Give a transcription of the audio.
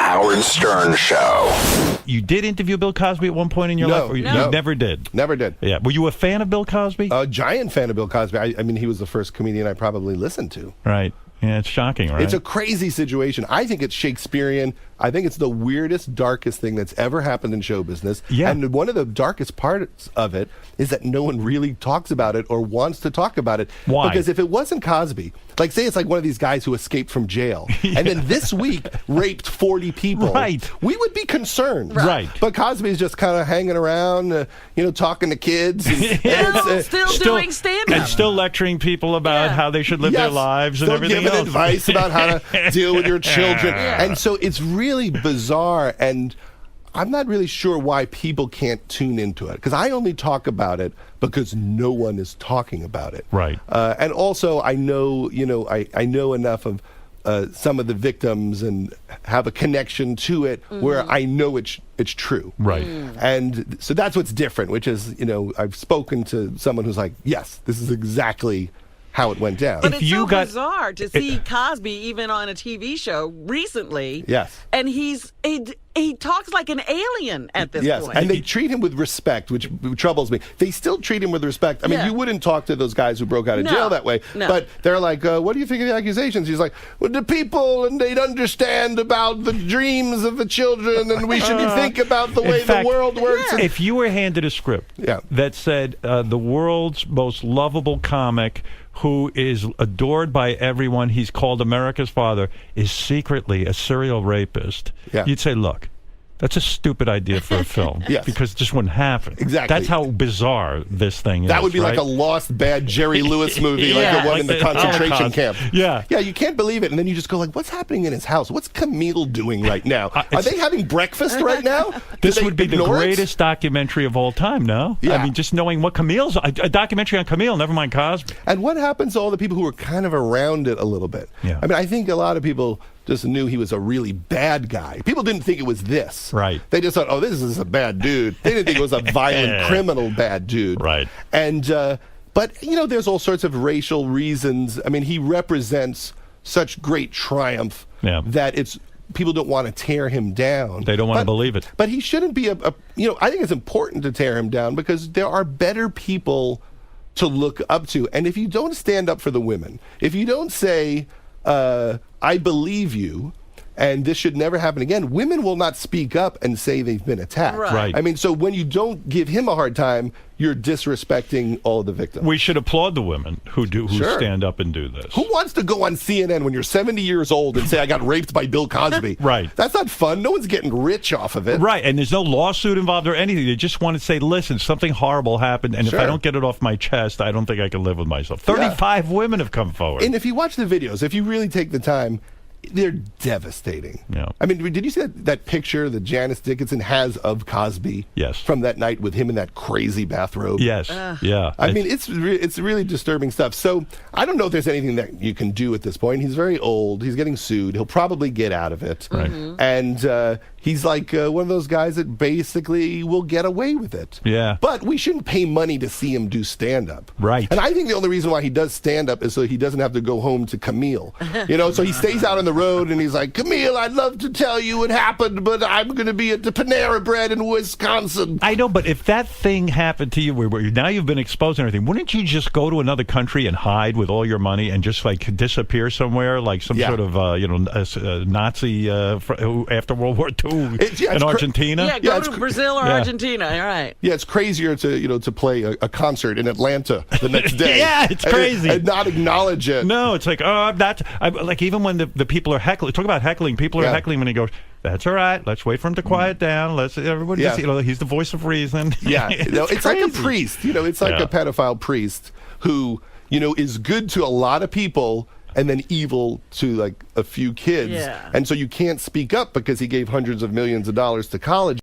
Howard Stern Show. You did interview Bill Cosby at one point in your life? Or you never did? Never did. Yeah. Were you a fan of Bill Cosby? A giant fan of Bill Cosby. I mean, he was the first comedian I probably listened to. Right. Yeah, it's shocking, right? It's a crazy situation. I think it's Shakespearean. I think it's the weirdest, darkest thing that's ever happened in show business. Yeah. And one of the darkest parts of it is that no one really talks about it or wants to talk about it. Why? Because if it wasn't Cosby, like say it's like one of these guys who escaped from jail and then this week raped 40 people. Right. We would be concerned. Right. But Cosby's just kind of hanging around, talking to kids. And, Still doing stand-up. And still lecturing people about how they should live their lives and still everything giving else. advice about how to deal with your children. Yeah. And so it's really bizarre, and I'm not really sure why people can't tune into it, because I only talk about it because no one is talking about it. Right. And also I know, I know enough of some of the victims and have a connection to it where I know it's true. Right. And so that's what's different, which is, I've spoken to someone who's like, yes, this is exactly how it went down. But it's so bizarre to see Cosby even on a TV show recently. Yes. And he talks like an alien at this point. And they treat him with respect, which troubles me. They still treat him with respect. I mean, you wouldn't talk to those guys who broke out of jail that way. No. But they're like, what do you think of the accusations? He's like, well, the people, and they'd understand about the dreams of the children, and we should think about the way the world works. If you were handed a script that said the world's most lovable comic who is adored by everyone, he's called America's father, is secretly a serial rapist, you'd say, look, that's a stupid idea for a film. Because it just wouldn't happen. Exactly. That's how bizarre this thing is. That would be like a lost, bad Jerry Lewis movie, like the one in the concentration camp. Yeah, you can't believe it. And then you just go like, what's happening in his house? What's Camille doing right now? Are they having breakfast right now? This would be the greatest documentary of all time, no? Yeah. I mean, just knowing what Camille's... A documentary on Camille, never mind Cosby. And what happens to all the people who were kind of around it a little bit? Yeah. I mean, I think a lot of people just knew he was a really bad guy. People didn't think it was this. Right. They just thought, oh, this is a bad dude. They didn't think it was a violent criminal bad dude. Right. And, but, there's all sorts of racial reasons. I mean, he represents such great triumph that people don't want to tear him down. They don't want to believe it. But he shouldn't be I think it's important to tear him down because there are better people to look up to. And if you don't stand up for the women, if you don't say, I believe you, and this should never happen again, women will not speak up and say they've been attacked. Right. I mean, so when you don't give him a hard time, you're disrespecting all the victims. We should applaud the women who stand up and do this. Who wants to go on CNN when you're 70 years old and say, I got raped by Bill Cosby? Right. That's not fun. No one's getting rich off of it. Right, and there's no lawsuit involved or anything. They just want to say, listen, something horrible happened, and if I don't get it off my chest, I don't think I can live with myself. 35 women have come forward. And if you watch the videos, if you really take the time, they're devastating. Yeah. I mean, did you see that picture that Janice Dickinson has of Cosby? Yes. From that night with him in that crazy bathrobe? Yes. Yeah. I mean, it's really disturbing stuff. So I don't know if there's anything that you can do at this point. He's very old. He's getting sued. He'll probably get out of it. Right. And he's like one of those guys that basically will get away with it. Yeah. But we shouldn't pay money to see him do stand-up. Right. And I think the only reason why he does stand-up is so he doesn't have to go home to Camille. So he stays out on the road and he's like, Camille, I'd love to tell you what happened, but I'm going to be at the Panera Bread in Wisconsin. I know, but if that thing happened to you, where now you've been exposed and everything, wouldn't you just go to another country and hide with all your money and just like disappear somewhere, like some sort of Nazi after World War II in Argentina? Yeah, go to Brazil or Argentina. All right. Yeah, it's crazier to play a concert in Atlanta the next day. Yeah, it's crazy. And not acknowledge it. No, it's like, like even when the people are heckling, talk about heckling, people are heckling when he goes, that's all right, let's wait for him to quiet down, let's everybody just, he's the voice of reason. Yeah, it's like a priest, it's like a pedophile priest who, is good to a lot of people and then evil to like a few kids. Yeah. And so you can't speak up because he gave hundreds of millions of dollars to college.